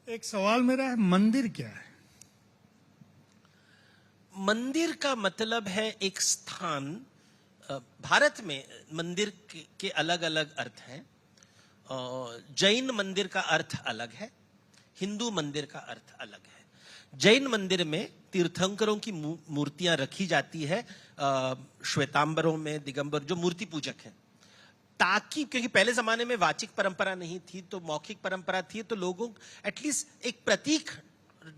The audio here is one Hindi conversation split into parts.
एक सवाल मेरा है, मंदिर क्या है? मंदिर का मतलब है एक स्थान। भारत में मंदिर के अलग अलग अर्थ हैं। जैन मंदिर का अर्थ अलग है, हिंदू मंदिर का अर्थ अलग है। जैन मंदिर में तीर्थंकरों की मूर्तियां रखी जाती है, श्वेतांबरों में, दिगंबर जो मूर्ति पूजक हैं, ताकि, क्योंकि पहले जमाने में वाचिक परंपरा नहीं थी तो मौखिक परंपरा थी, तो लोगों एटलीस्ट एक प्रतीक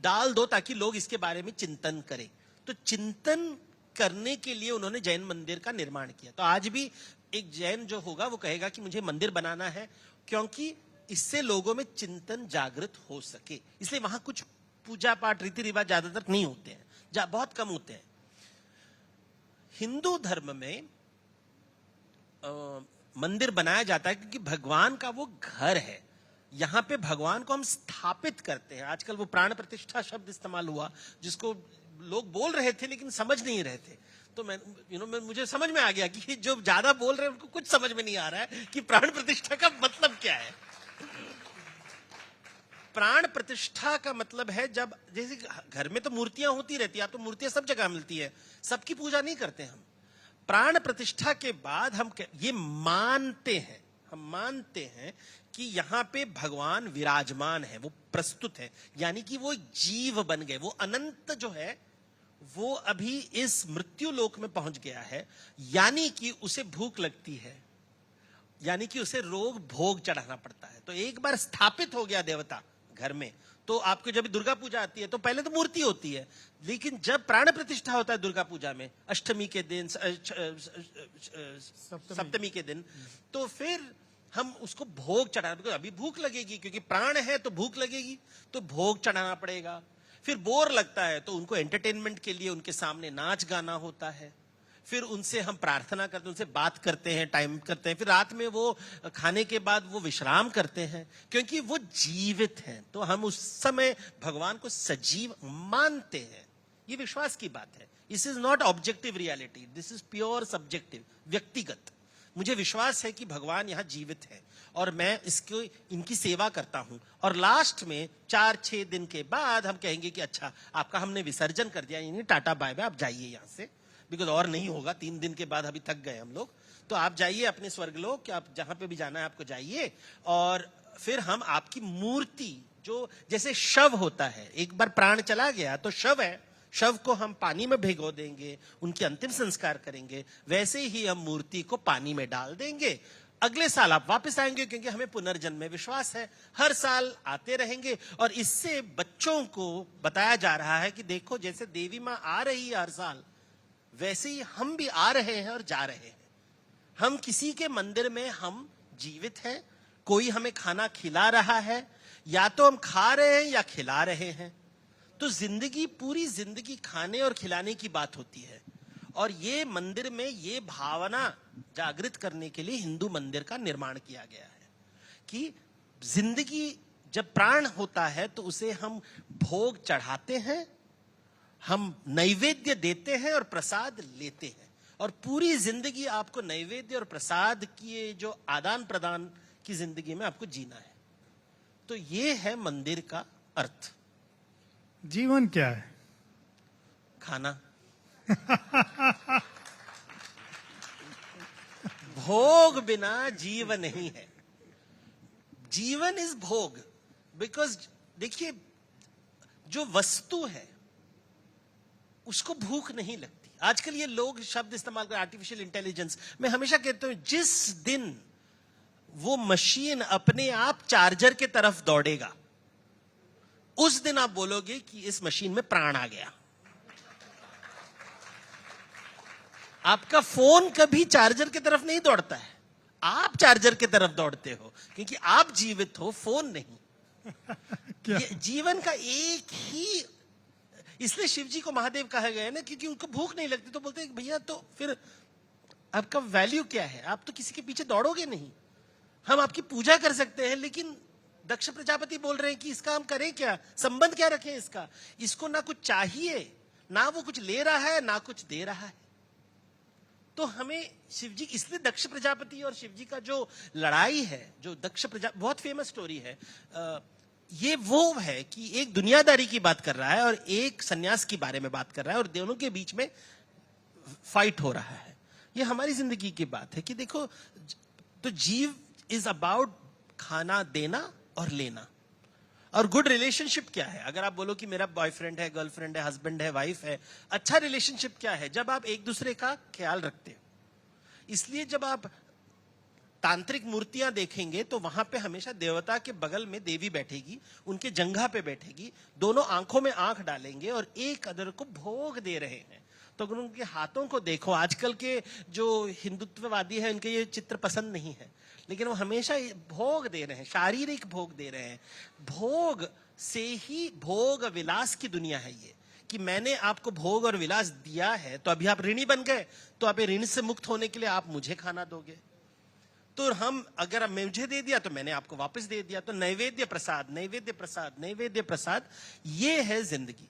डाल दो ताकि लोग इसके बारे में चिंतन करें। तो चिंतन करने के लिए उन्होंने जैन मंदिर का निर्माण किया। तो आज भी एक जैन जो होगा वो कहेगा कि मुझे मंदिर बनाना है, क्योंकि इससे लोगों में चिंतन जागृत हो सके। इसलिए वहां कुछ पूजा पाठ रीति रिवाज ज्यादातर नहीं होते हैं, बहुत कम होते हैं। हिंदू धर्म में मंदिर बनाया जाता है क्योंकि भगवान का वो घर है। यहां पे भगवान को हम स्थापित करते हैं। आजकल वो प्राण प्रतिष्ठा शब्द इस्तेमाल हुआ, जिसको लोग बोल रहे थे लेकिन समझ नहीं रहे थे। तो मुझे समझ में आ गया कि जो ज्यादा बोल रहे हैं उनको कुछ समझ में नहीं आ रहा है कि प्राण प्रतिष्ठा का मतलब क्या है। प्राण प्रतिष्ठा का मतलब है, जब जैसे घर में तो मूर्तियां होती रहती है, आप तो मूर्तियां सब जगह मिलती है, सबकी पूजा नहीं करते हम। प्राण प्रतिष्ठा के बाद हम ये मानते हैं, हम मानते हैं कि यहां पे भगवान विराजमान है, वो प्रस्तुत है, यानी कि वो जीव बन गए। वो अनंत जो है वो अभी इस मृत्यु लोक में पहुंच गया है, यानी कि उसे भूख लगती है, यानी कि उसे रोग भोग चढ़ाना पड़ता है। तो एक बार स्थापित हो गया देवता घर में, तो आपको जब दुर्गा पूजा आती है तो पहले तो मूर्ति होती है, लेकिन जब प्राण प्रतिष्ठा होता है दुर्गा पूजा में, अष्टमी के दिन, सप्तमी के दिन, तो फिर हम उसको भोग चढ़ाना। अभी भूख लगेगी, क्योंकि प्राण है तो भूख लगेगी, तो भोग चढ़ाना पड़ेगा। फिर बोर लगता है तो उनको एंटरटेनमेंट के लिए उनके सामने नाच गाना होता है। फिर उनसे हम प्रार्थना करते हैं, उनसे बात करते हैं, टाइम करते हैं। फिर रात में वो खाने के बाद वो विश्राम करते हैं, क्योंकि वो जीवित हैं। तो हम उस समय भगवान को सजीव मानते हैं। ये विश्वास की बात है। This is not objective reality, this is pure subjective, व्यक्तिगत। मुझे विश्वास है कि भगवान यहाँ जीवित है और मैं इसको, इनकी सेवा करता हूं। और लास्ट में 4-6 दिन के बाद हम कहेंगे कि अच्छा, आपका हमने विसर्जन कर दिया, यानी टाटा बाय बाय, आप जाइए यहाँ से, बिकॉज और नहीं होगा। 3 दिन के बाद अभी थक गए हम लोग, तो आप जाइए अपने स्वर्गलोक, आप जहां पे भी जाना है आपको जाइए। और फिर हम आपकी मूर्ति, जो जैसे शव होता है, एक बार प्राण चला गया तो शव है, शव को हम पानी में भिगो देंगे, उनकी अंतिम संस्कार करेंगे, वैसे ही हम मूर्ति को पानी में डाल देंगे। अगले साल आप वापस आएंगे, क्योंकि हमें पुनर्जन्म में विश्वास है। हर साल आते रहेंगे। और इससे बच्चों को बताया जा रहा है कि देखो, जैसे देवी माँ आ रही है हर साल, वैसे ही हम भी आ रहे हैं और जा रहे हैं। हम किसी के मंदिर में हम जीवित हैं, कोई हमें खाना खिला रहा है, या तो हम खा रहे हैं या खिला रहे हैं। तो जिंदगी, पूरी जिंदगी खाने और खिलाने की बात होती है। और ये मंदिर में ये भावना जागृत करने के लिए हिंदू मंदिर का निर्माण किया गया है कि जिंदगी, जब प्राण होता है तो उसे हम भोग चढ़ाते हैं, हम नैवेद्य देते हैं और प्रसाद लेते हैं। और पूरी जिंदगी आपको नैवेद्य और प्रसाद की जो आदान प्रदान की जिंदगी में आपको जीना है। तो ये है मंदिर का अर्थ। जीवन क्या है? खाना। भोग बिना जीवन नहीं है। जीवन इज भोग। बिकॉज देखिए, जो वस्तु है उसको भूख नहीं लगती। आजकल ये लोग शब्द इस्तेमाल कर, आर्टिफिशियल इंटेलिजेंस। मैं हमेशा कहता हूं, जिस दिन वो मशीन अपने आप चार्जर के तरफ दौड़ेगा, उस दिन आप बोलोगे कि इस मशीन में प्राण आ गया। आपका फोन कभी चार्जर की तरफ नहीं दौड़ता है, आप चार्जर की तरफ दौड़ते हो, क्योंकि आप जीवित हो, फोन नहीं। ये जीवन का एक ही, इसलिए शिव जी को महादेव कहा गया है ना, क्योंकि उनको भूख नहीं लगती। तो बोलते हैं भैया, तो फिर आपका वैल्यू क्या है? आप तो किसी के पीछे दौड़ोगे नहीं। हम आपकी पूजा कर सकते हैं, लेकिन दक्ष प्रजापति बोल रहे हैं कि इसका हम करें क्या, संबंध क्या रखें इसका। इसको ना कुछ चाहिए, ना वो कुछ ले रहा है, ना कुछ दे रहा है। तो हमें शिवजी, इसलिए दक्ष प्रजापति और शिवजी का जो लड़ाई है, जो दक्ष प्रजा, बहुत फेमस स्टोरी है। ये वो है कि एक दुनियादारी की बात कर रहा है और एक सन्यास के बारे में बात कर रहा है और दोनों के बीच में फाइट हो रहा है। ये हमारी जिंदगी की बात है कि देखो, तो जीव इज अबाउट खाना देना और लेना। और गुड रिलेशनशिप क्या है? अगर आप बोलो कि मेरा बॉयफ्रेंड है, गर्लफ्रेंड है, हस्बैंड है, वाइफ है, अच्छा रिलेशनशिप क्या है? जब आप एक दूसरे का ख्याल रखते हो। इसलिए जब आप तांत्रिक मूर्तियां देखेंगे तो वहां पे हमेशा देवता के बगल में देवी बैठेगी, उनके जंघा पे बैठेगी, दोनों आंखों में आंख डालेंगे और एक अदर को भोग दे रहे हैं। तो अगर उनके हाथों को देखो, आजकल के जो हिंदुत्ववादी है उनके ये चित्र पसंद नहीं है, लेकिन वो हमेशा भोग दे रहे हैं, शारीरिक भोग दे रहे हैं। भोग से ही भोग विलास की दुनिया है ये, कि मैंने आपको भोग और विलास दिया है तो अभी आप ऋणी बन गए, तो आप ऋण से मुक्त होने के लिए आप मुझे खाना दोगे। तो हम, अगर मुझे दे दिया तो मैंने आपको वापस दे दिया। तो नैवेद्य प्रसाद, नैवेद्य प्रसाद, नैवेद्य प्रसाद, ये है जिंदगी।